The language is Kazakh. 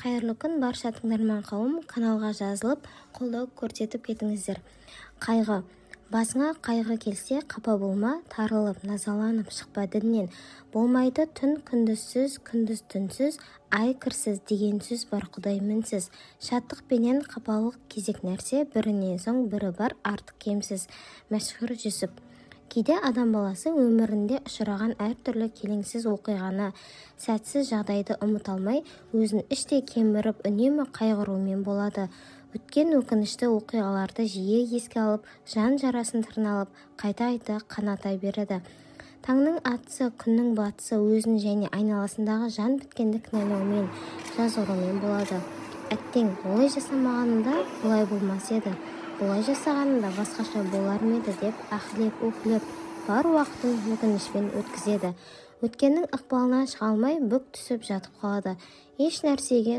Қайырлы күн барша тыңдарман қауым, каналға жазылып, қолдау көрсетіп кетіңіздер. Қайғы. Басыңа қайғы келсе, қапа болма, тарылып, назаланып шықпа діннен. Болмайды түн күндізсіз, күндіз түнсіз, ай кірсіз деген сөз бар Құдай мінсіз. Шаттық пенен қапалық кезек нәрсе, бірінен соң бірі бар артық кемсіз. Мәшһүр Жүсіп. Кейде адам баласы өмірінде ұшыраған әртүрлі келеңсіз оқиғаны, сәтсіз жағдайды ұмыта алмай, өзін іштей кеміріп, үнемі қайғырумен болады. Өткен өкінішті оқиғаларды жиі еске алып, жан жарасын тырналып, қайта қаната береді. Таңның атысы, күннің батысы өзін және айналасындағы жан біткенді кінәлаумен, жазғырумен болады. Әттең, олай жасамағанында бұлай болмас еді. Бұлай жасағанында басқаша болар ма еді деп аһілеп-үһілеп бар уақытын өкінішпен өткізеді. Өткеннің ықпалынан шыға алмай бүк түсіп жатып қалады. Еш нәрсеге